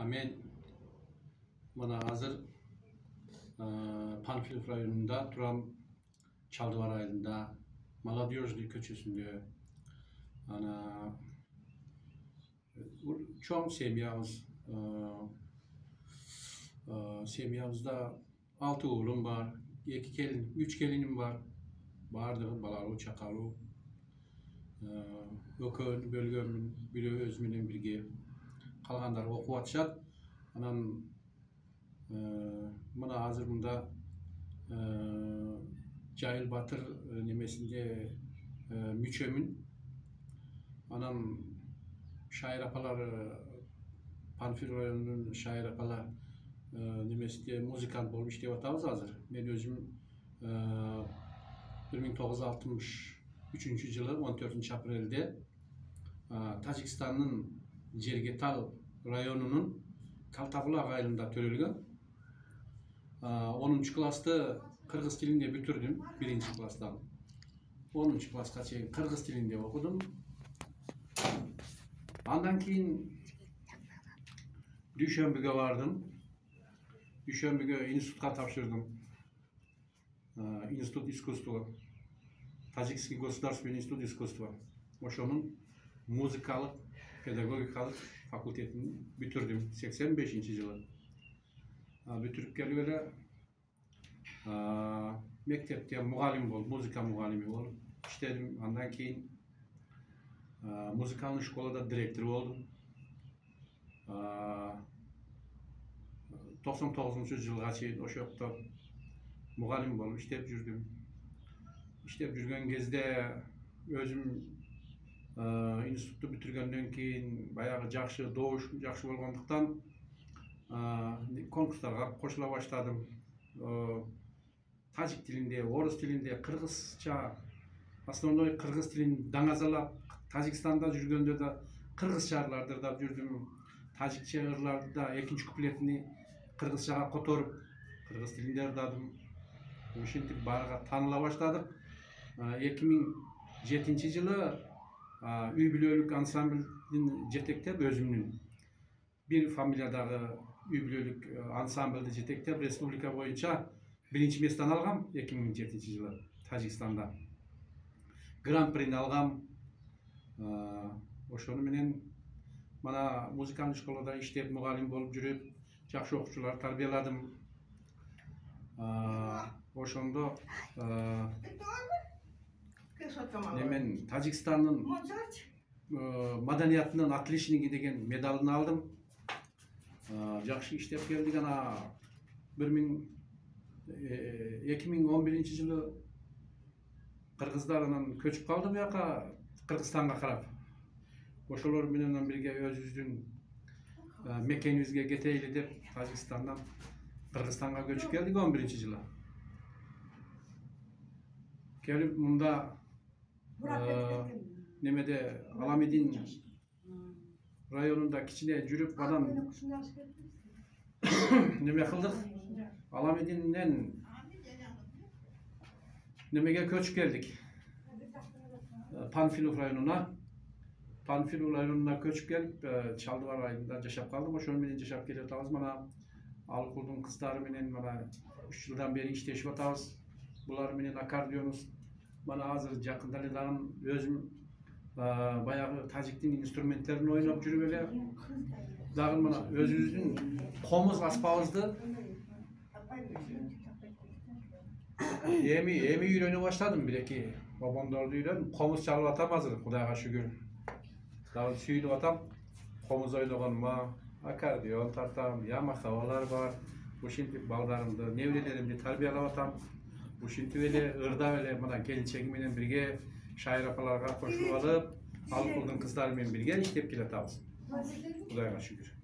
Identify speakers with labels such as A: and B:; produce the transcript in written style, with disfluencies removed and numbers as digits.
A: Men hazır Panfilov rayonunda turam, Çaldıvar ayında Молодежный köçesinde çoğun semyamızda 6 oğlum var, 3 gelinim var. Bardı balalı, çakalı. Ökön bölgümün biri özümün birge kalganlar okup atışat. Anan hazır bunda Cahil Batır nemesinde müçömün. Anan şair apalar Panfilov rayonunun şair apalar nemesinde muzikant olmuş diye atağız hazır. Ben özüm 1963 yılı 14. April'de Tacikistan'ın Jergetal rayonunun Kaltavula ayında törülgen. 10. klasta Kırgız dilinde bitirdim 1. klastan. 10. klasga çeyin Kırgız dilinde okudum. Andan keyin Düşönbüge vardım. Düşönbüge institutga tapşırdım. Институт искусства, Таджикский государственный институт искусства. Ошонун музыкалык, педагогикалык факультетин бүтүрдүм 85-жылы. Бүтүрүп келип эле мектепте мугалим болуп, музыка мугалими болуп иштедим. Андан кийин музыкалный школада директор болдум. 99-жылга чейин ошол жакта mugalim bolup işlep жүрдüm. İşlep жүрген кезде özüm instituttu бүтүргөндөн кийин баягы жакшы добуш жакшы болгондуктан конкурстарга кошула баштадым. Тажик тилинде, орус тилинде, кыргызча, основной кыргыз тилин даңазалап, Тажикстанда жүргөндө да кыргыз шаарларда жүрдүм. Тажикче ырларды да экинчи куплетини кыргызчага которуп, кыргыз тилинде ырдадым. Ушинтип барга таныла баштадык. 2007 жылы үй бүлөлүк ансамблдин жетектеп өзүмдүн бир фамилиядагы үй бүлөлүк ансамблды жетектеп республика боюнча 1-чи месттен алгам 2007 жылы Тажикстанда. Гран-прини алгам. Ошону менен мана музыкалдык школада иштеп мугалим болуп жүрүп, жакшы окуучулар тарбияладым. Ошондо мен Тажикстандын маданиятынан отличники деген медалын алдым. Жакшы иштеп келдик. Ана 2011 жылы кыргыздар анан көчүп калды буяка Кыргызстанга карап. Ошолор менен бирге өзүбүздүн мекенибизге кетейли деп Тажикстандан Кыргызстанга көчүп келдик 11 жылы. Келип мында немеде Аламедин районунда кичине жүрүп анан неме кылдык. Аламединден немеге көчүп келдик. Panfilov районуна. Panfilov районуна көчүп келип Çaldıvar айында жашап калдым. Ошол менен жашап келе атабыз. Мана Алкулдун кыздары менен мана 3 жылдан бери иштешип атабыз. Булар менен аккордеонубуз мана азыр жакында эле дагы өзүм баягы тажиктин инструменттерин ойноп жүрүп эле дагы мана өзүбүздүн комуз аспабызды эми үйрөнө баштадым. Биреки бабамдарды үйрөнүп комуз чалып атам азыр, Кудайга шүгүр. Дагы сүйүнүп атам. Комуз ойногонума, аккордеон тартам, ямахабалар бар. Ушинтип балдарымды, неберелеримди тарбиялап атам. Ушинтип эле ырдап эле мына келинчегим менен бирге шайыр апаларга кошулуп алып, Алкулдун кыздары менен бирге иштеп келатабыз. Кудайга шүгүр.